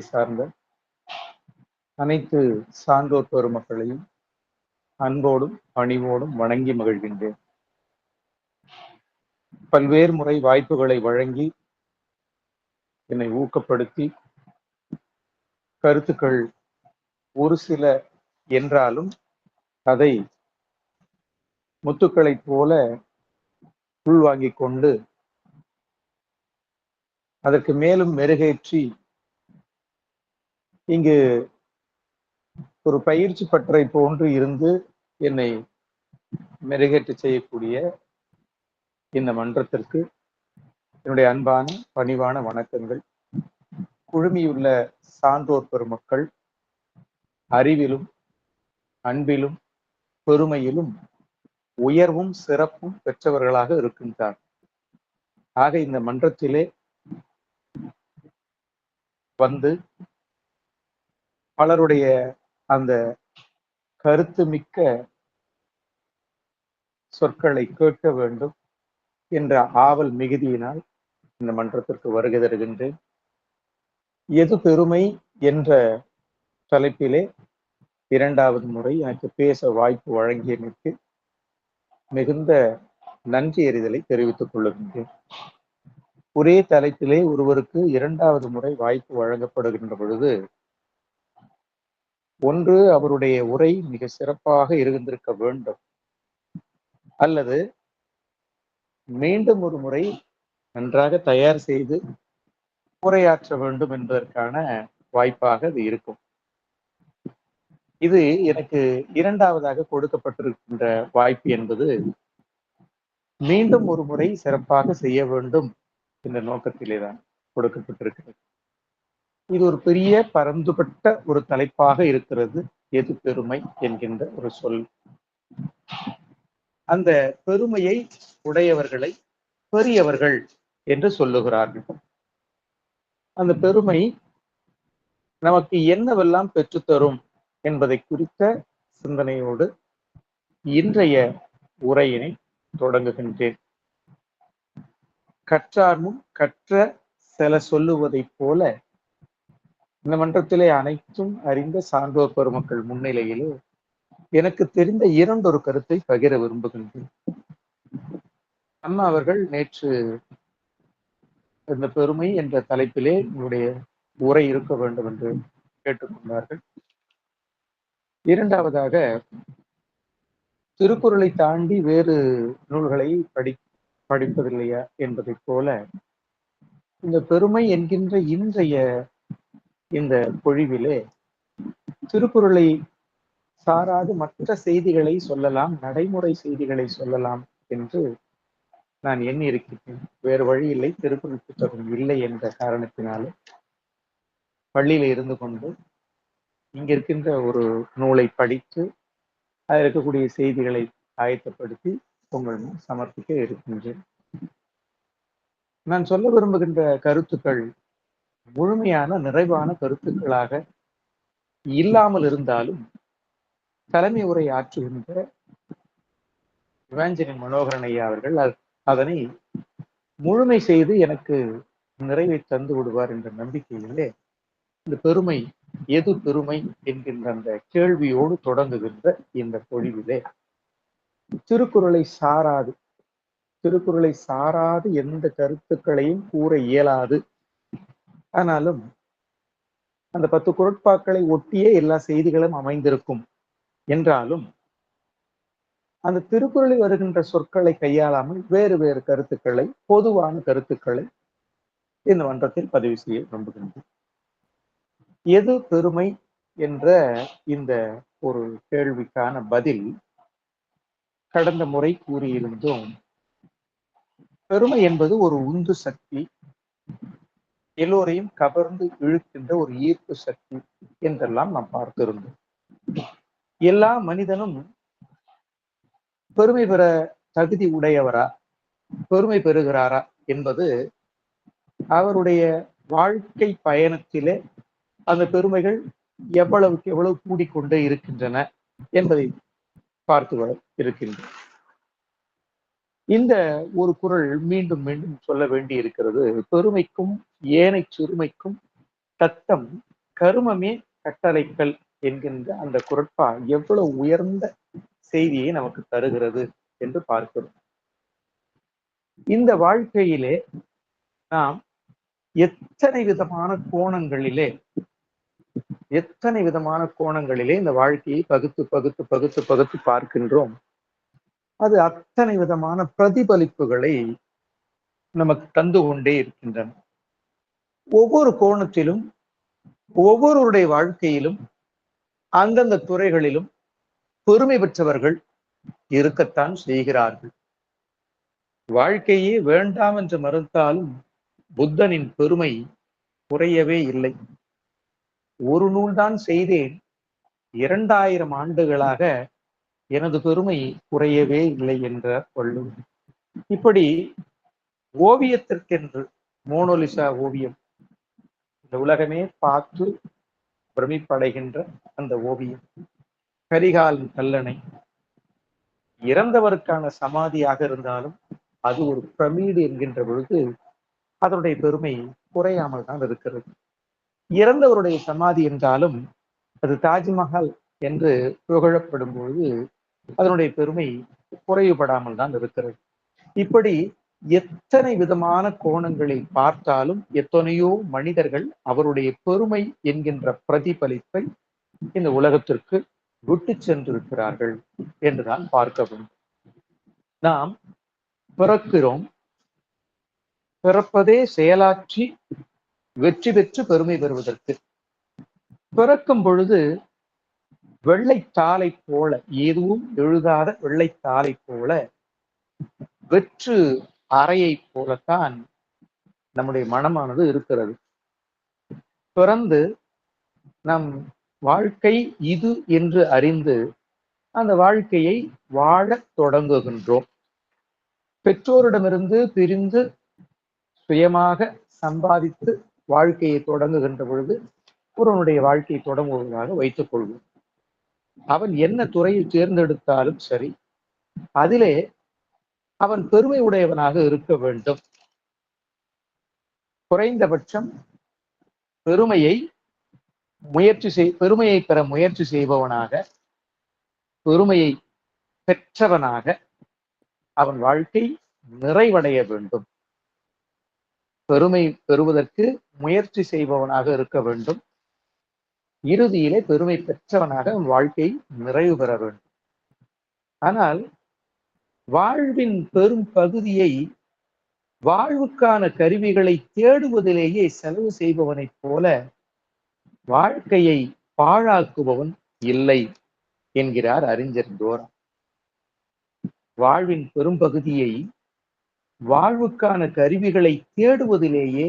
சார்ந்த அனைத்து சான்றோர் பெருமக்களையும் அன்போடும் பணிவோடும் வணங்கி மகிழ்கின்றேன். பல்வேறு முறை வாய்ப்புகளை வழங்கி என்னை ஊக்கப்படுத்தி கருத்துக்கள் ஒரு சில என்றாலும் அதை முத்துக்களைப் போல உள்வாங்கிக் கொண்டு அதற்கு மேலும் மெருகேற்றி இங்கு ஒரு பயிற்சி பட்டறை போன்று இருந்து என்னை மெருகேற்ற செய்யக்கூடிய இந்த மன்றத்திற்கு என்னுடைய அன்பான பணிவான வணக்கங்கள். குழுமியுள்ள சான்றோர் பெருமக்கள் அறிவிலும் அன்பிலும் பெருமையிலும் உயர்வும் சிறப்பும் பெற்றவர்களாக இருக்கின்றார். ஆக இந்த மன்றத்திலே வந்து பலருடைய அந்த கருத்து மிக்க சொற்களை கேட்க வேண்டும் என்ற ஆவல் மிகுதியினால் இந்த மன்றத்திற்கு வருகை தருகின்றேன். எது பெருமை என்ற தலைப்பிலே இரண்டாவது முறை எனக்கு பேச வாய்ப்பு வழங்கியமைக்கு மிகுந்த நன்றி எறிதலை தெரிவித்துக் கொள்ளுகின்றேன். ஒரே தலைப்பிலே ஒருவருக்கு இரண்டாவது முறை வாய்ப்பு வழங்கப்படுகின்ற பொழுது ஒன்று அவருடைய உரை மிக சிறப்பாக இருந்திருக்க வேண்டும், அல்லது மீண்டும் ஒரு முறை நன்றாக தயார் செய்து உரையாற்ற வேண்டும் என்பதற்கான வாய்ப்பாக அது இருக்கும். இது எனக்கு இரண்டாவதாக கொடுக்கப்பட்டிருக்கின்ற வாய்ப்பு என்பது மீண்டும் ஒரு முறை சிறப்பாக செய்ய வேண்டும் என்ற நோக்கத்திலே தான் கொடுக்கப்பட்டிருக்கிறது. இது ஒரு பெரிய பரந்துபட்ட ஒரு தலைப்பாக இருக்கிறது. எது பெருமை என்கின்ற ஒரு சொல். அந்த பெருமையை உடையவர்களை பெரியவர்கள் என்று சொல்லுகிறார்கள். அந்த பெருமை நமக்கு என்னவெல்லாம் பெற்றுத்தரும் என்பதை குறித்த சிந்தனையோடு இன்றைய உரையினை தொடங்குகின்றேன். கற்றார்முன் கற்ற சில சொல்லுவதைப் போல இந்த மன்றத்திலே அனைத்தும் அறிந்த சான்றோர் பெருமக்கள் முன்னிலையிலே எனக்கு தெரிந்த இரண்டொரு கருத்தை பகிர விரும்புகின்றேன். அம்மா அவர்கள் நேற்று இந்த பெருமை என்ற தலைப்பிலே உங்களுடைய உரை இருக்க வேண்டும் என்று கேட்டுக்கொண்டார்கள். இரண்டாவதாக, திருக்குறளை தாண்டி வேறு நூல்களை படிப்பதில்லையா என்பதைப் போல இந்த பெருமை என்கின்ற இன்றைய இந்த பொழிவிலே திருக்குறளை சாராது மற்ற செய்திகளை சொல்லலாம், நடைமுறை செய்திகளை சொல்லலாம் என்று நான் எண்ணி இருக்கின்றேன். வேறு வழி இல்லை, திருக்குறள் புத்தகம் இல்லை என்ற காரணத்தினாலே பள்ளியில இருந்து கொண்டு இங்க இருக்கின்ற ஒரு நூலை படித்து அதில் இருக்கக்கூடிய செய்திகளை ஆயத்தப்படுத்தி உங்கள் சமர்ப்பிக்க இருக்கின்றேன். நான் சொல்ல விரும்புகின்ற கருத்துக்கள் முழுமையான நிறைவான கருத்துக்களாக இல்லாமல் இருந்தாலும் தலைமை உரை ஆற்றுகின்ற இவாஞ்சலின் மனோகரன் ஐயா அவர்கள் அதனை முழுமை செய்து எனக்கு நிறைவை தந்து விடுவார் என்ற நம்பிக்கையிலே இந்த பெருமை எது பெருமை என்கின்ற அந்த கேள்வியோடு தொடங்குகின்ற இந்த பொழிவிலே திருக்குறளை சாராது எந்த கருத்துக்களையும் கூற இயலாது. ஆனாலும் அந்த 10 குறட்பாக்களை ஒட்டியே எல்லா செய்திகளும் அமைந்திருக்கும் என்றாலும் அந்த திருக்குறளில் வருகின்ற சொற்களை கையாளாமல் வேறு வேறு கருத்துக்களை, பொதுவான கருத்துக்களை இந்த மன்றத்தில் பதிவு செய்ய விரும்புகின்றேன். எது பெருமை என்ற இந்த ஒரு கேள்விக்கான பதில் கடந்த முறை கூறியிருந்தோம். பெருமை என்பது ஒரு உந்து சக்தி, எல்லோரையும் கவர்ந்து இழுக்கின்ற ஒரு ஈர்ப்பு சக்தி என்றெல்லாம் நாம் பார்த்திருந்தோம். எல்லா மனிதனும் பெருமை பெற தகுதி உடையவரா, பெருமை பெறுகிறாரா என்பது அவருடைய வாழ்க்கை பயணத்திலே அந்த பெருமைகள் எவ்வளவுக்கு எவ்வளவு கூடிக்கொண்டே இருக்கின்றன என்பதை பார்த்து இருக்கின்றன. இந்த ஒரு குறள் மீண்டும் மீண்டும் சொல்ல வேண்டி இருக்கிறது. பெருமைக்கும் ஏனை சிறுமைக்கும் தத்தம் கருமமே கட்டளைக்கல் என்கின்ற அந்த குறட்பா எவ்வளவு உயர்ந்த செய்தியை நமக்கு தருகிறது என்று பார்க்கிறோம். இந்த வாழ்க்கையிலே நாம் எத்தனை விதமான கோணங்களிலே இந்த வாழ்க்கையை பகுத்து பகுத்து பகுத்து பகுத்து பார்க்கின்றோம். அது அத்தனை விதமான பிரதிபலிப்புகளை நமக்கு தந்து கொண்டே இருக்கின்றன. ஒவ்வொரு கோணத்திலும் ஒவ்வொருவருடைய வாழ்க்கையிலும் அந்தந்த துறைகளிலும் பெருமை பெற்றவர்கள் இருக்கத்தான் செய்கிறார்கள். வாழ்க்கையே வேண்டாம் என்று மறுத்தாலும் புத்தனின் பெருமை குறையவே இல்லை. ஒரு நூல்தான் செய்தேன், 2000 ஆண்டுகளாக எனது பெருமை குறையவே இல்லை என்ற வள்ளுவர். இப்படி ஓவியத்திற்கென்று மோனோலிசா ஓவியம், இந்த உலகமே பார்த்து பிரமிப்படைகின்ற அந்த ஓவியம், கரிகாலன் கல்லணை, இறந்தவருக்கான சமாதியாக இருந்தாலும் அது ஒரு பிரமிடு என்கின்ற பொழுது அதனுடைய பெருமை குறையாமல் தான் இருக்கிறது. இறந்தவருடைய சமாதி என்றாலும் அது தாஜ்மஹால் என்று புகழப்படும் பொழுது அதனுடைய பெருமை குறைவுபடாமல் தான் இருக்கிறது. இப்படி எத்தனை விதமான கோணங்களை பார்த்தாலும் எத்தனையோ மனிதர்கள் அவருடைய பெருமை என்கின்ற பிரதிபலிப்பை இந்த உலகத்திற்கு விட்டு சென்றிருக்கிறார்கள் என்றுதான் பார்க்க வேண்டும். நாம் பிறக்கிறோம், பிறப்பதே செயலாற்றி வெற்றி பெற்று பெருமை பெறுவதற்கு. பிறக்கும் பொழுது வெள்ளைத்தாளை போல, எதுவும் எழுதாத வெள்ளைத்தாளை போல, வெற்று அறையை போலத்தான் நம்முடைய மனமானது இருக்கிறது. பிறந்து நம் வாழ்க்கை இது என்று அறிந்து அந்த வாழ்க்கையை வாழத் தொடங்குகின்றோம். பெற்றோரிடமிருந்து பிரிந்து சுயமாக சம்பாதித்து வாழ்க்கையை தொடங்குகின்ற பொழுது ஒருவனுடைய வாழ்க்கையை தொடங்குவதாக வைத்துக் கொள்வோம். அவன் என்ன துறையை தேர்ந்தெடுத்தாலும் சரி, அதிலே அவன் பெருமை உடையவனாக இருக்க வேண்டும். குறைந்தபட்சம் பெருமையை பெற முயற்சி செய்பவனாக, பெருமையை பெற்றவனாக அவன் வாழ்க்கை நிறைவடைய வேண்டும். பெருமை பெறுவதற்கு முயற்சி செய்பவனாக இருக்க வேண்டும். இறுதியிலே பெருமை பெற்றவனாக அவன் வாழ்க்கை நிறைவு பெற வேண்டும். ஆனால் வாழ்வின் பெரும் பகுதியை வாழ்வுக்கான கருவிகளை தேடுவதிலேயே செலவு செய்பவனைப் போல வாழ்க்கையை பாழாக்குபவன் இல்லை என்கிறார் அறிஞர் தோரா. வாழ்வின் பெரும்பகுதியை வாழ்வுக்கான கருவிகளை தேடுவதிலேயே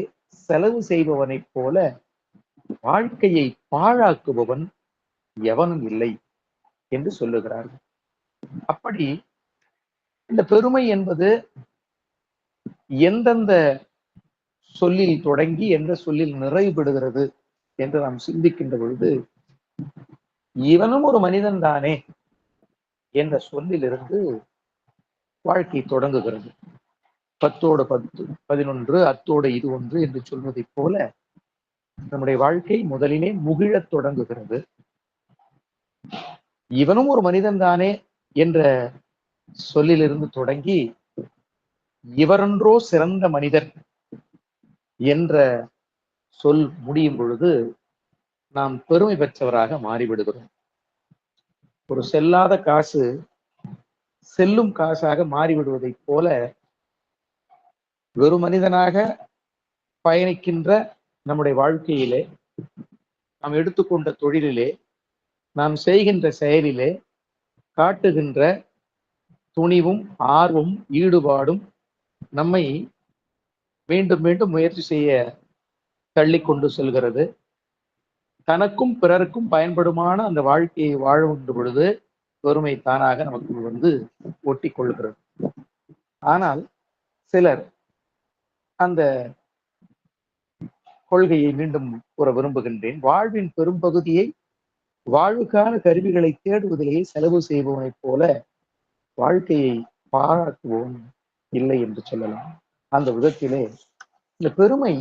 செலவு செய்பவனைப் போல வாழ்க்கையை பாழாக்குபவன் எவனும் இல்லை என்று சொல்லுகிறார்கள். அப்படி இந்த பெருமை என்பது எந்தெந்த சொல்லில் தொடங்கி எந்த சொல்லில் நிறைவு பெறுகிறது என்று நாம் சிந்திக்கின்ற பொழுது, இவனும் ஒரு மனிதன் தானே என்ற சொல்லிலிருந்து வாழ்க்கை தொடங்குகிறது. 10 10 11 அத்தோடு இது ஒன்று என்று சொல்வதைப் போல நம்முடைய வாழ்க்கை முதலிலே முகிழத் தொடங்குகிறது. இவனும் ஒரு மனிதன் தானே என்ற சொல்லிலிருந்து தொடங்கி இவரொன்றோ சிறந்த மனிதர் என்ற சொல் முடியும் பொழுது நாம் பெருமை பெற்றவராக மாறிவிடுகிறோம். ஒரு செல்லாத காசு செல்லும் காசாக மாறிவிடுவதைப் போல வெறும் மனிதனாக பயணிக்கின்ற நம்முடைய வாழ்க்கையிலே, நாம் எடுத்துக்கொண்ட தொழிலிலே, நாம் செய்கின்ற செயலிலே காட்டுகின்ற துணிவும் ஆர்வம் ஈடுபாடும் நம்மை மீண்டும் மீண்டும் முயற்சி செய்ய தள்ளிக்கொண்டு செல்கிறது. தனக்கும் பிறருக்கும் பயன்படுமான அந்த வாழ்க்கையை வாழுகின்ற பொழுது பெருமை தானாக நமக்கு ஒட்டி கொள்கிறது. ஆனால் சிலர் அந்த கொள்கையை மீண்டும் கூற விரும்புகின்றேன். வாழ்வின் பெரும்பகுதியை வாழ்வுக்கான கருவிகளை தேடுவதிலேயே செலவு செய்பவனைப் போல வாழ்க்கையை பாராட்டுவோம் இல்லை என்று சொல்லலாம். அந்த விதத்திலே இந்த பெருமை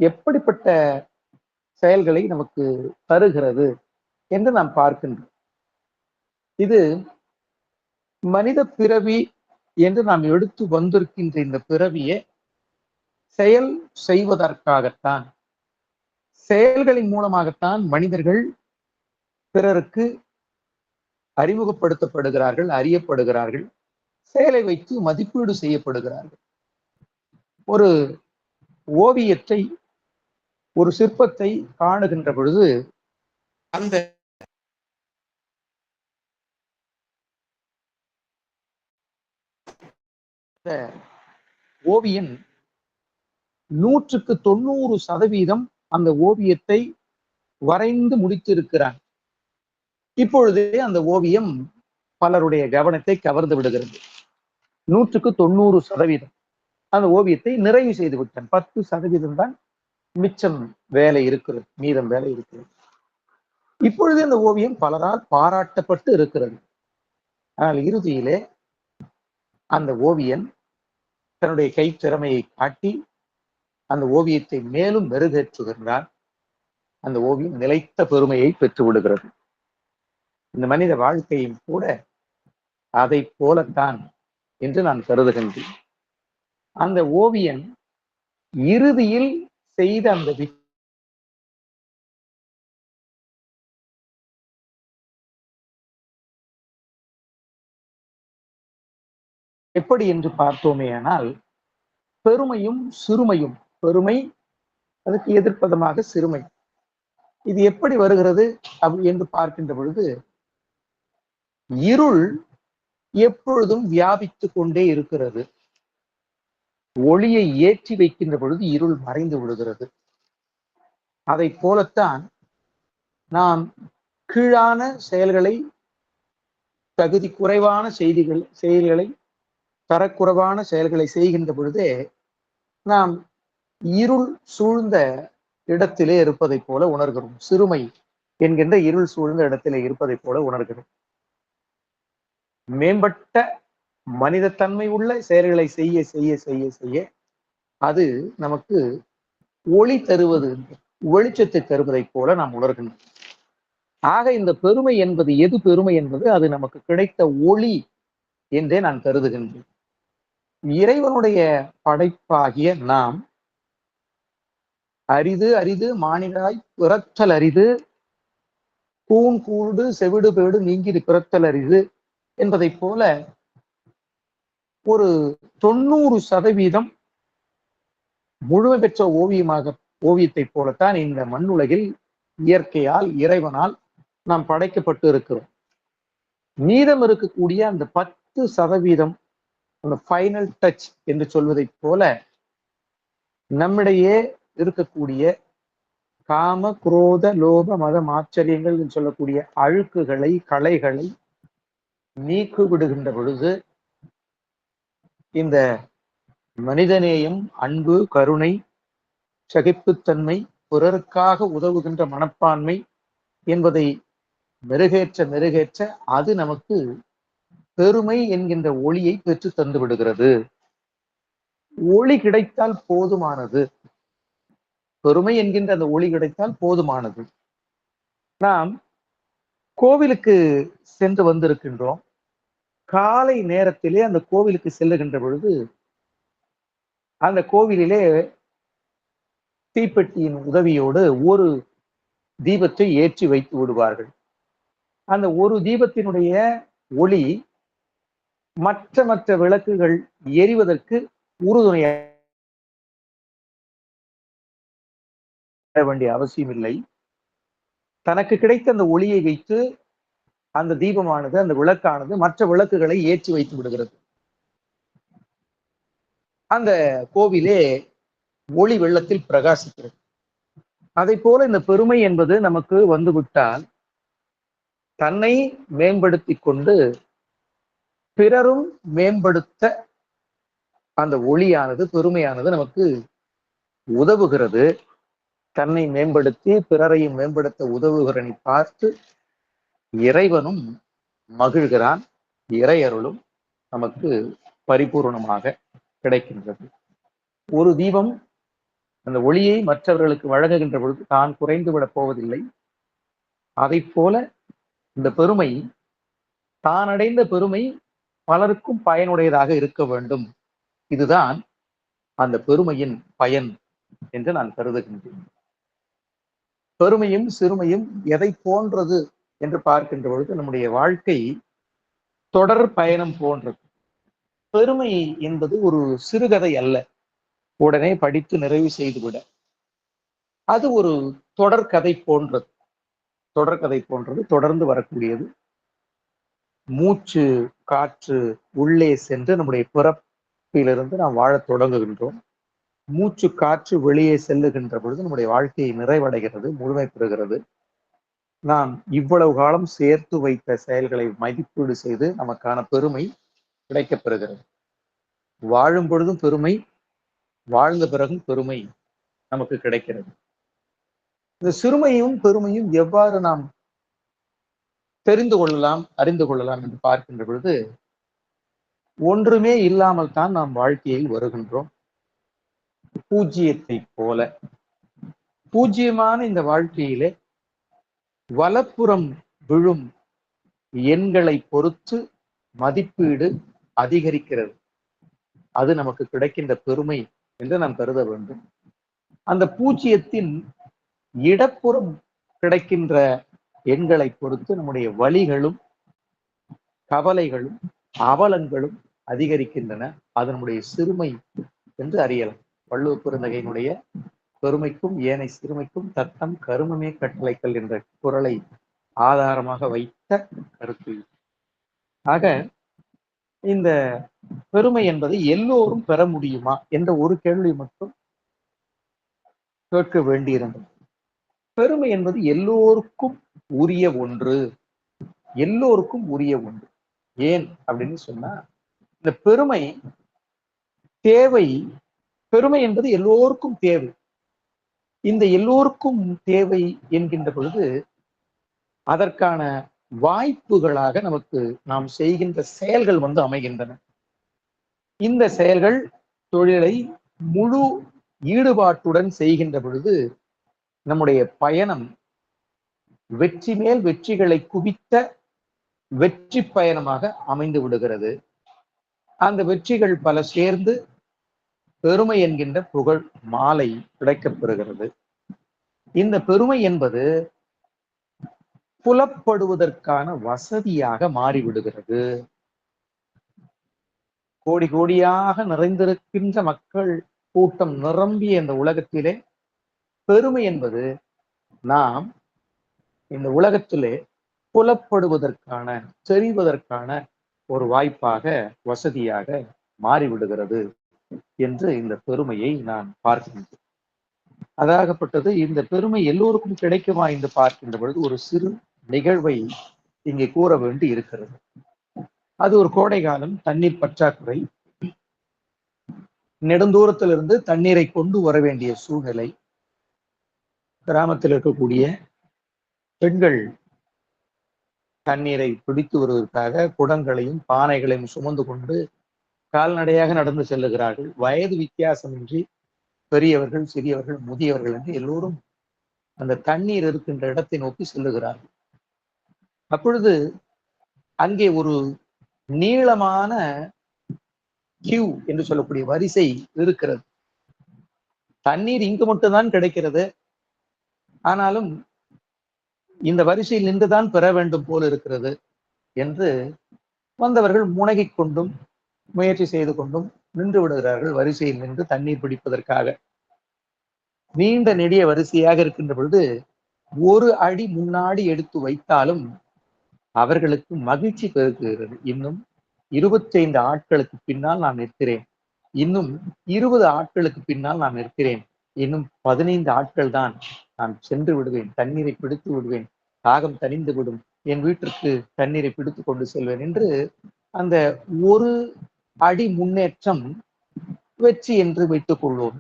எப்படிப்பட்ட செயல்களை நமக்கு தருகிறது என்று நாம் பார்க்கின்றோம். இது மனித பிறவி என்று நாம் எடுத்து வந்திருக்கின்ற இந்த பிறவியை செயல் செய்வதற்காகத்தான், செயல்களின் மூலமாகத்தான் மனிதர்கள் பிறருக்கு அறிமுகப்படுத்தப்படுகிறார்கள், அறியப்படுகிறார்கள், செயலை வைத்து மதிப்பீடு செய்யப்படுகிறார்கள். ஒரு ஓவியத்தை, ஒரு சிற்பத்தை காணுகின்ற பொழுது அந்த ஓவியன் 100% அந்த ஓவியத்தை வரைந்து முடித்திருக்கிறான். இப்பொழுதே அந்த ஓவியம் பலருடைய கவனத்தை கவர்ந்து விடுகிறது. 100% அந்த ஓவியத்தை நிறைவு செய்து விட்டான். 10% தான் மிச்சம் வேலை இருக்கிறது, மீதம் வேலை இருக்கிறது. இப்பொழுது அந்த ஓவியம் பலரால் பாராட்டப்பட்டு இருக்கிறது. ஆனால் இறுதியிலே அந்த ஓவியன் தன்னுடைய கைத்திறமையை காட்டி அந்த ஓவியத்தை மேலும் மெருகேற்றுகின்றான். அந்த ஓவியம் நிலைத்த பெருமையை பெற்று விடுகிறது. இந்த மனித வாழ்க்கையும் கூட அதை போலத்தான் என்று நான் கருதுகின்றேன். அந்த ஓவியன் இறுதியில் செய்த அந்த எப்படி என்று பார்த்தோமேயானால், பெருமையும் சிறுமையும், பெருமை அதுக்கு எதிர்ப்பதமாக சிறுமை, இது எப்படி வருகிறது என்று பார்க்கின்ற பொழுது, இருள் எப்பொழுதும் வியாபித்துக் கொண்டே இருக்கிறது. ஒளியை ஏற்றி வைக்கின்ற பொழுது இருள் மறைந்து விடுகிறது. அதை போலத்தான் நாம் கீழான செயல்களை, தகுதி குறைவான செயல்களை, தரக்குறைவான செயல்களை செய்கின்ற பொழுதே நாம் இருள் சூழ்ந்த இடத்திலே இருப்பதை போல உணர்கிறோம். சிறுமை என்கின்ற இருள் சூழ்ந்த இடத்திலே இருப்பதை போல உணர்கிறோம். மேம்பட்ட மனிதத்தன்மை உள்ள செயல்களை செய்ய செய்ய செய்ய செய்ய அது நமக்கு ஒளி தருவது, வெளிச்சத்தை தருவதை போல நாம் உணர்கின்றோம். ஆக இந்த பெருமை என்பது எது? பெருமை என்பது அது நமக்கு கிடைத்த ஒளி என்றே நான் கருதுகின்றேன். இறைவனுடைய படைப்பாகிய நாம் அரிது அரிது மானிடராய் பிறத்தல் அரிது, கூன் கூடு செவிடு பேடு நீங்கி பிறத்தல் அரிது என்பதை போல ஒரு 90% முழுமை பெற்ற ஓவியத்தை போலத்தான் இந்த மண்ணுலகில் இயற்கையால், இறைவனால் நாம் படைக்கப்பட்டு இருக்கிறோம். மீதம் இருக்கக்கூடிய அந்த 10%, அந்த ஃபைனல் டச் என்று சொல்வதை போல, நம்மிடையே இருக்கக்கூடிய காம குரோத லோப மதம் ஆச்சரியங்கள் என்று சொல்லக்கூடிய அழுக்குகளை, களைகளை நீக்கு விடுகின்ற பொழுது இந்த மனிதநேயம், அன்பு, கருணை, சகிப்புத்தன்மை, பிறருக்காக உதவுகின்ற மனப்பான்மை என்பதை மெருகேற்ற மெருகேற்ற அது நமக்கு பெருமை என்கின்ற ஒளியை பெற்று தந்து விடுகிறது. ஒளி கிடைத்தால் போதுமானது. பெருமை என்கின்ற அந்த ஒளி கிடைத்தால் போதுமானது. நாம் கோவிலுக்கு சென்று வந்திருக்கின்றோம். காலை நேரத்திலே அந்த கோவிலுக்கு செல்லுகின்ற பொழுது அந்த கோவிலிலே தீப்பெட்டியின் உதவியோடு ஒரு தீபத்தை ஏற்றி வைத்து விடுவார்கள். அந்த ஒரு தீபத்தினுடைய ஒளி மற்ற மற்ற விளக்குகள் எரிவதற்கு உறுதுணையாக வேண்டிய அவசியம் இல்லை. தனக்கு கிடைத்த அந்த ஒளியை வைத்து அந்த தீபமானது, அந்த விளக்கானது மற்ற விளக்குகளை ஏற்றி வைத்து விடுகிறது. அந்த கோவிலே ஒளி வெள்ளத்தில் பிரகாசிக்கிறது. அதை போல இந்த பெருமை என்பது நமக்கு வந்துவிட்டால் தன்னை மேம்படுத்தி கொண்டு பிறரும் மேம்படுத்த அந்த ஒளியானது, பெருமையானது நமக்கு உதவுகிறது. தன்னை மேம்படுத்தி பிறரையும் மேம்படுத்த உதவுகிறனை பார்த்து இறைவனும் மகிழ்கிறான். இறையருளும் நமக்கு பரிபூர்ணமாக கிடைக்கின்றது. ஒரு தீபம் அந்த ஒளியை மற்றவர்களுக்கு வழங்குகின்ற பொழுது தான் குறைந்து விடப் போவதில்லை. அதை போல இந்த பெருமை, தான் அடைந்த பெருமை பலருக்கும் பயனுடையதாக இருக்க வேண்டும். இதுதான் அந்த பெருமையின் பயன் என்று நான் கருதுகின்றேன். பெருமையும் சிறுமையும் எதை போன்றது என்று பார்க்கின்ற பொழுது நம்முடைய வாழ்க்கை தொடர் பயணம் போன்றது. பெருமை என்பது ஒரு சிறுகதை அல்ல, உடனே படித்து நிறைவு செய்துவிட. அது ஒரு தொடர்கதை போன்றது. தொடர்கதை போன்றது, தொடர்ந்து வரக்கூடியது. மூச்சு காற்று உள்ளே சென்று நம்முடைய பிறப்பிலிருந்து நாம் வாழத் தொடங்குகின்றோம். மூச்சு காற்று வெளியே செல்லுகின்ற பொழுது நம்முடைய வாழ்க்கையை நிறைவடைகிறது, முழுமை பெறுகிறது. நாம் இவ்வளவு காலம் சேர்த்து வைத்த செயல்களை மதிப்பீடு செய்து நமக்கான பெருமை கிடைக்கப் பெறுகிறது. வாழும் பொழுதும் பெருமை, வாழ்ந்த பிறகும் பெருமை நமக்கு கிடைக்கிறது. இந்த சிறுமையும் பெருமையும் எவ்வாறு நாம் தெரிந்து கொள்ளலாம், அறிந்து கொள்ளலாம் என்று பார்க்கின்ற பொழுது, ஒன்றுமே இல்லாமல் தான் நாம் வாழ்க்கையில் வருகின்றோம். பூஜ்ஜியத்தை போல பூஜ்ஜியமான இந்த வாழ்க்கையிலே வலப்புறம் விழும் எண்களை பொறுத்து மதிப்பீடு அதிகரிக்கிறது. அது நமக்கு கிடைக்கின்ற பெருமை என்று நாம் கருத வேண்டும். அந்த பூஜ்ஜியத்தின் இடப்புறம் கிடைக்கின்ற எண்களை பொறுத்து நம்முடைய வலிகளும் கவலைகளும் அவலங்களும் அதிகரிக்கின்றன. அது நம்முடைய சிறுமை என்று அறியலாம். வள்ளுவ பெருந்தகையினுடைய பெருமைக்கும் ஏனை சிறுமைக்கும் தத்தம் கருமமே கட்டளைக்கல் என்ற குறளை ஆதாரமாக வைத்த கருத்து. ஆக இந்த பெருமை என்பதை எல்லோரும் பெற முடியுமா என்ற ஒரு கேள்வி மட்டும் கேட்க வேண்டியிருந்தது. பெருமை என்பது எல்லோருக்கும் உரிய ஒன்று, எல்லோருக்கும் உரிய ஒன்று. ஏன் அப்படின்னு சொன்னா, இந்த பெருமை தேவை, பெருமை என்பது எல்லோருக்கும் தேவை. இந்த எல்லோருக்கும் தேவை என்கின்ற பொழுது அதற்கான வாய்ப்புகளாக நமக்கு நாம் செய்கின்ற செயல்கள் அமைகின்றன. இந்த செயல்கள் தொழிலை முழு ஈடுபாட்டுடன் செய்கின்ற பொழுது நம்முடைய பயணம் வெற்றி மேல் வெற்றிகளை குவித்த வெற்றி பயணமாக அமைந்து விடுகிறது. அந்த வெற்றிகள் பல சேர்ந்து பெருமை என்கின்ற புகழ் மாலை கிடைக்கப் பெறுகிறது. இந்த பெருமை என்பது புலப்படுவதற்கான வசதியாக மாறிவிடுகிறது. கோடி கோடியாக நிறைந்திருக்கின்ற மக்கள் கூட்டம் நிரம்பிய இந்த உலகத்திலே பெருமை என்பது நாம் இந்த உலகத்திலே புலப்படுவதற்கான, தெரிவதற்கான ஒரு வாய்ப்பாக, வசதியாக மாறிவிடுகிறது என்று இந்த பெருமையை நான் பார்க்கின்றேன். அதாகப்பட்டது இந்த பெருமை எல்லோருக்கும் கிடைக்குமா என்று பார்க்கின்ற பொழுது ஒரு சிறு நிகழ்வை இங்கே கூற வேண்டி இருக்கிறது. அது ஒரு கோடை காலம், தண்ணீர் பற்றாக்குறை, நெடுந்தூரத்திலிருந்து தண்ணீரை கொண்டு வர வேண்டிய சூழ்நிலை. கிராமத்தில் இருக்கக்கூடிய பெண்கள் தண்ணீரை பிடித்து வருவதற்காக குடங்களையும் பானைகளையும் சுமந்து கொண்டு கால்நடையாக நடந்து செல்லுகிறார்கள். வயது வித்தியாசமின்றி பெரியவர்கள், சிறியவர்கள், முதியவர்கள் என்று எல்லோரும் அந்த தண்ணீர் இருக்கின்ற இடத்தை நோக்கி செல்லுகிறார்கள். அப்பொழுது அங்கே ஒரு நீளமான கியூ என்று சொல்லக்கூடிய வரிசை இருக்கிறது. தண்ணீர் இங்கு மட்டும்தான் கிடைக்கிறது. ஆனாலும் இந்த வரிசையில் நின்றுதான் பெற வேண்டும் போல் இருக்கிறது என்று வந்தவர்கள் முனகிக் கொண்டும் முயற்சி செய்து கொண்டும் நின்று விடுகிறார்கள் வரிசையில் நின்று தண்ணீர் பிடிப்பதற்காக. நீண்ட நெடிய வரிசையாக இருக்கின்ற பொழுது ஒரு அடி முன்னாடி எடுத்து வைத்தாலும் அவர்களுக்கு மகிழ்ச்சி பெருகுகிறது. இன்னும் 25 ஆட்களுக்கு பின்னால் நான் நிற்கிறேன், இன்னும் 20 ஆட்களுக்கு பின்னால் நான் நிற்கிறேன், இன்னும் 15 ஆட்கள் தான், நான் சென்று விடுவேன், தண்ணீரை பிடித்து விடுவேன், தாகம் தணிந்து விடும், என் வீட்டிற்கு தண்ணீரை பிடித்து கொண்டு செல்வேன் என்று அந்த ஒரு அடி முன்னேற்றம் வெற்றி என்று வைத்துக் கொள்வோம்.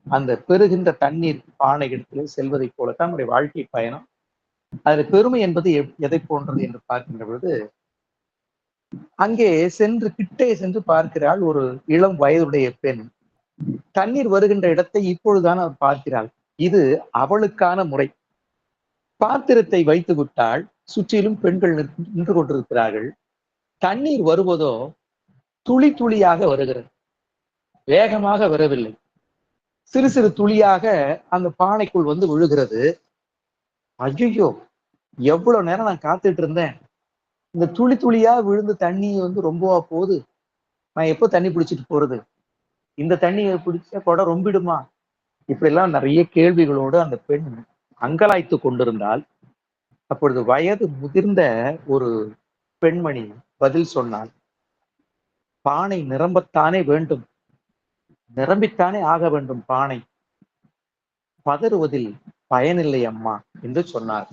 அந்த பெறுகின்ற தண்ணீர் பானை இடத்திலே செல்வதை போலத்தான் நம்முடைய வாழ்க்கை பயணம். அதுல பெருமை என்பது எதை போன்றது என்று பார்க்கின்ற பொழுது, அங்கே சென்று கிட்டே சென்று பார்க்கிறாள் ஒரு இளம் வயதுடைய பெண். தண்ணீர் வருகின்ற இடத்தை இப்பொழுதுதான் அவர் பார்க்கிறாள். இது அவளுக்கான முறை. பாத்திரத்தை வைத்து விட்டால் சுற்றிலும் பெண்கள் நின்று கொண்டிருக்கிறார்கள். தண்ணீர் வருவதோ துளி துளியாக வருகிறது, வேகமாக வரவில்லை. சிறு சிறு துளியாக அந்த பானைக்குள் வந்து விழுகிறது. ஐயோ, எவ்வளவு நேரம் நான் காத்துட்டு இருந்தேன். இந்த துளி துளியா விழுந்து தண்ணி வந்து ரொம்பவா போகுது, நான் எப்போ தண்ணி பிடிச்சிட்டு போறது, இந்த தண்ணியை பிடிச்ச குடம் ரொம்பிடுமா, இப்படி எல்லாம் நிறைய கேள்விகளோடு அந்த பெண் அங்கலாய்த்து கொண்டிருந்தால், அப்பொழுது வயது முதிர்ந்த ஒரு பெண்மணி பதில் சொன்னாள். பானை நிரம்பத்தானே வேண்டும், நிரம்பித்தானே ஆக வேண்டும் பானை, பதறுவதில் பயனில்லை அம்மா என்று சொன்னார்.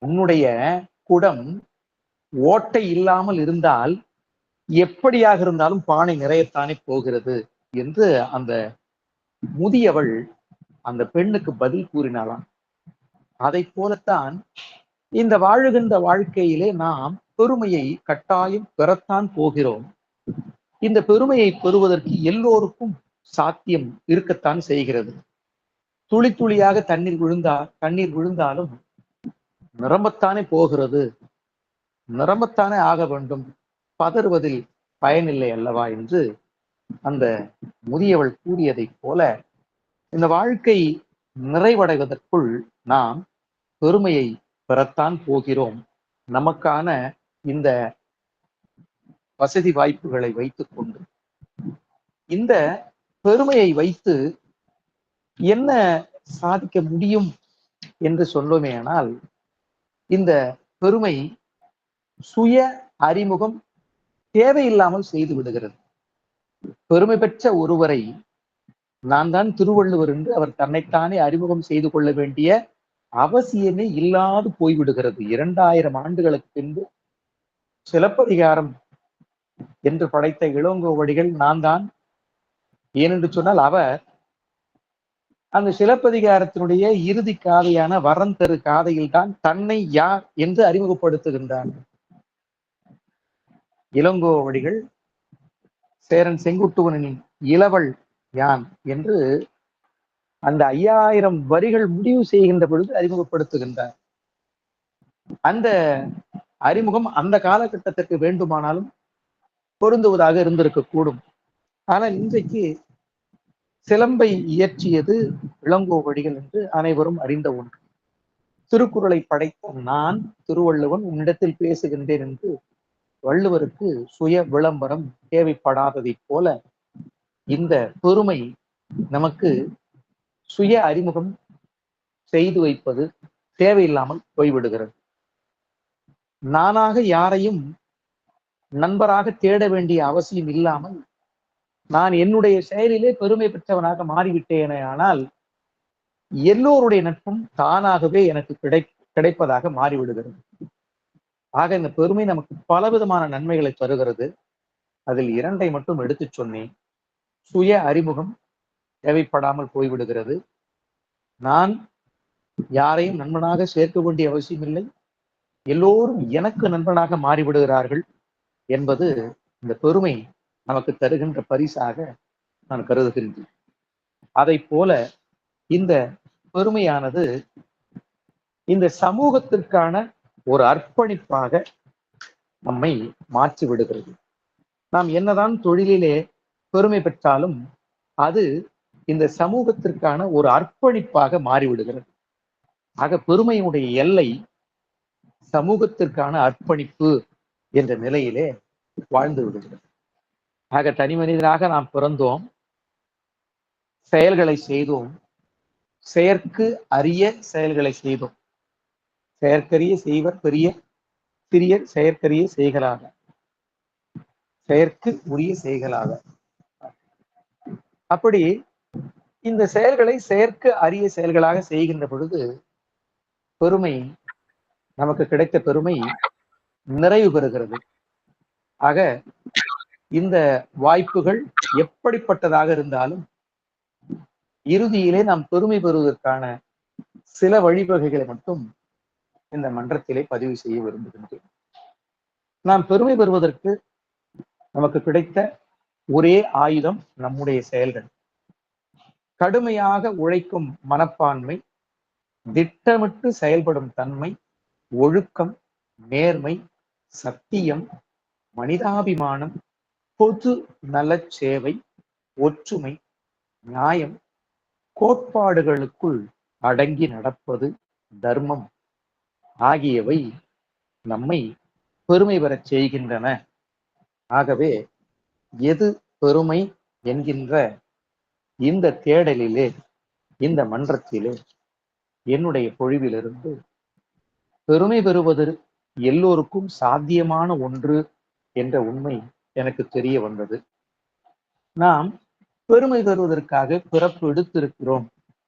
உன்னுடைய குடம் ஓட்டை இல்லாமல் இருந்தால் எப்படியாக இருந்தாலும் பானை நிறையத்தானே போகிறது என்று அந்த முதியவள் அந்த பெண்ணுக்கு பதில் கூறினாளாம். அதை போலத்தான் இந்த வாழுகின்ற வாழ்க்கையிலே நாம் பெருமையை கட்டாயம் பெறத்தான் போகிறோம். இந்த பெருமையை பெறுவதற்கு எல்லோருக்கும் சாத்தியம் இருக்கத்தான் செய்கிறது. துளி துளியாக தண்ணீர் விழுந்தாலும் நிரம்பத்தானே போகிறது, நிரம்பத்தானே ஆக வேண்டும், பதறுவதில் பயனில்லை அல்லவா என்று அந்த முதியவள் கூறியதைப் போல இந்த வாழ்க்கை நிறைவடைவதற்குள் நாம் பெருமையை பெறத்தான் போகிறோம். நமக்கான இந்த வசதி வாய்ப்புகளை வைத்துக் கொண்டு இந்த பெருமையை வைத்து என்ன சாதிக்க முடியும் என்று சொல்லுமேயானால், இந்த பெருமை சுய அறிமுகம் தேவையில்லாமல் செய்து விடுகிறது. பெருமை பெற்ற ஒருவரை நான் தான் திருவள்ளுவர் என்று அவர் தன்னைத்தானே அறிமுகம் செய்து கொள்ள வேண்டிய அவசியமே இல்லாது போய்விடுகிறது. 2000 ஆண்டுகளுக்கு பின்பு சிலப்பதிகாரம் என்று படைத்த இளங்கோவடிகள் நான் தான், ஏனென்று சொன்னால் அவர் அந்த சிலப்பதிகாரத்தினுடைய இறுதி காதையான வரம் தரு காதையில் தான் தன்னை யார் என்று அறிமுகப்படுத்துகின்றார். இளங்கோவடிகள் சேரன் செங்குட்டுவனின் இளவல் யான் என்று அந்த 5000 வரிகள் முடிவு செய்கின்ற பொழுது அறிமுகப்படுத்துகின்றார். அந்த அறிமுகம் அந்த காலகட்டத்திற்கு வேண்டுமானாலும் பொருந்துவதாக இருந்திருக்க கூடும். ஆனால் இன்றைக்கு சிலம்பை இயற்றியது இளங்கோவடிகள் என்று அனைவரும் அறிந்த ஒன்று. திருக்குறளை படைத்த நான் திருவள்ளுவன் உன்னிடத்தில் பேசுகின்றேன் என்று வள்ளுவருக்கு சுய விளம்பரம் தேவைப்படாததைப் போல இந்த பெருமை நமக்கு சுய அறிமுகம் செய்து வைப்பது தேவையில்லாமல் போய்விடுகிறது. நானாக யாரையும் நண்பராக தேட வேண்டிய அவசியம் இல்லாமல் நான் என்னுடைய செயலிலே பெருமை பெற்றவனாக மாறிவிட்டேனே, ஆனால் எல்லோருடைய நட்பும் தானாகவே எனக்கு கிடைப்பதாக மாறிவிடுகிறது. ஆக இந்த பெருமை நமக்கு பலவிதமான நன்மைகளை தருகிறது. அதில் 2ஐ மட்டும் எடுத்து சொன்னேன். சுய அறிமுகம் தேவைப்படாமல் போய்விடுகிறது. நான் யாரையும் நண்பனாக சேர்க்க வேண்டிய அவசியம் இல்லை, எல்லோரும் எனக்கு நண்பனாக மாறிவிடுகிறார்கள் என்பது இந்த பெருமை நமக்கு தருகின்ற பரிசாக நான் கருதுகின்றேன். அதை போல இந்த பெருமையானது இந்த சமூகத்திற்கான ஒரு அர்ப்பணிப்பாக நம்மை மாற்றி விடுகிறது. நாம் என்னதான் தொழிலிலே பெருமை பெற்றாலும் அது இந்த சமூகத்திற்கான ஒரு அர்ப்பணிப்பாக மாறிவிடுகிறது. ஆக பெருமையினுடைய எல்லை சமூகத்திற்கான அர்ப்பணிப்பு என்ற நிலையிலே வாழ்ந்து விடுகிறது. ஆக தனி மனிதனாக நாம் பிறந்தோம், செயல்களை செய்தோம், செயற்கு அரிய செயல்களை செய்தோம். செயற்கரிய செய்வர் பெரிய சிறிய செயற்கரிய செய்களாக, செயற்கு உரிய செய்களாக. அப்படி இந்த செயல்களை செயற்கு அரிய செயல்களாக செய்கின்ற பொழுது பெருமை, நமக்கு கிடைத்த பெருமை நிறைவு பெறுகிறது. ஆக இந்த வாய்ப்புகள் எப்படிப்பட்டதாக இருந்தாலும் இறுதியிலே நாம் பெருமை பெறுவதற்கான சில வழிவகைகளை மட்டும் இந்த மன்றத்திலே பதிவு செய்ய விரும்புகின்றேன். நாம் பெருமை பெறுவதற்கு நமக்கு கிடைத்த ஒரே ஆயுதம் நம்முடைய செயல்கள். கடுமையாக உழைக்கும் மனப்பான்மை, திட்டமிட்டு செயல்படும் தன்மை, ஒழுக்கம், நேர்மை, சத்தியம், மனிதாபிமானம், பொது நலச் சேவை, ஒற்றுமை, நியாயம், கோட்பாடுகளுக்குள் அடங்கி நடப்பது, தர்மம் ஆகியவை நம்மை பெருமை பெறச் செய்கின்றன. ஆகவே எது பெருமை என்கின்ற இந்த தேடலிலே, இந்த மன்றத்திலே என்னுடைய பொழிவிலிருந்து பெருமை பெறுவது எல்லோருக்கும் சாத்தியமான ஒன்று என்ற உண்மை எனக்கு தெரிய வந்தது. நாம் பெருமை பெறுவதற்காக பிறப்பு எடுத்திருக்கிறோம்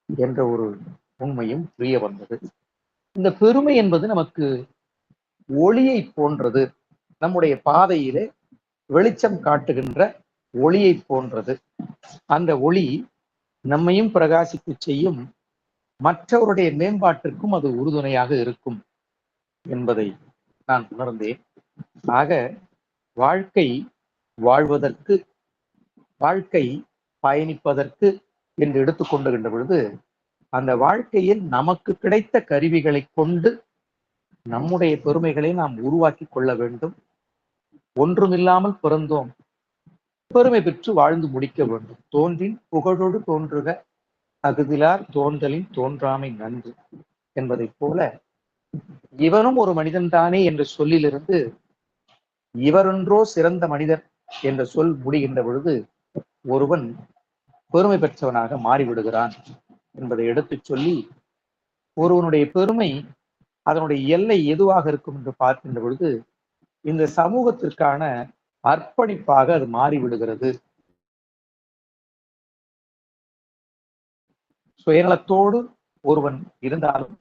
என்ற ஒரு உண்மையும் புரிய வந்தது. இந்த பெருமை என்பது நமக்கு ஒளியை போன்றது. நம்முடைய பாதையிலே வெளிச்சம் காட்டுகின்ற ஒளியை போன்றது. அந்த ஒளி நம்மையும் பிரகாசிக்க செய்யும், மற்றவருடைய மேம்பாட்டிற்கும் அது உறுதுணையாக இருக்கும் என்பதை நான் உணர்ந்தேன். ஆக வாழ்க்கை வாழ்வதற்கு, வாழ்க்கை பயணிப்பதற்கு என்று எடுத்துக்கொண்டுகின்ற பொழுது, அந்த வாழ்க்கையில் நமக்கு கிடைத்த கருவிகளை கொண்டு நம்முடைய பெருமைகளை நாம் உருவாக்கி கொள்ள வேண்டும். ஒன்றுமில்லாமல் பிறந்தோம், பெருமை பெற்று வாழ்ந்து முடிக்க வேண்டும். தோன்றின் புகழோடு தோன்றுக, தகுதிலார் தோன்றலின் தோன்றாமை நன்று என்பதைப் போல, இவனும் ஒரு மனிதன் தானே என்ற சொல்லிலிருந்து இவரொன்றோ சிறந்த மனிதர் என்ற சொல் முடிகின்ற பொழுது ஒருவன் பெருமை பெற்றவனாக மாறிவிடுகிறான் என்பதை எடுத்துச் சொல்லி, ஒருவனுடைய பெருமை அதனுடைய எல்லை எதுவாக இருக்கும் என்று பார்க்கின்ற பொழுது இந்த சமூகத்திற்கான அர்ப்பணிப்பாக அது மாறிவிடுகிறது. சுயநலத்தோடு ஒருவன் இருந்தாலும்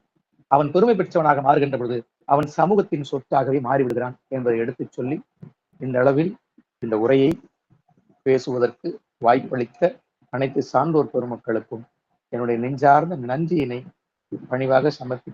அவன் பெருமை பெற்றவனாக மாறுகின்ற பொழுது அவன் சமூகத்தின் சொத்தாகவே மாறிவிடுகிறான் என்பதை எடுத்துச் சொல்லி, இந்த அளவில் இந்த உரையை பேசுவதற்கு வாய்ப்பளித்த அனைத்து சான்றோர் பெருமக்களுக்கும் என்னுடைய நெஞ்சார்ந்த நன்றியினை பணிவாக சமர்ப்பி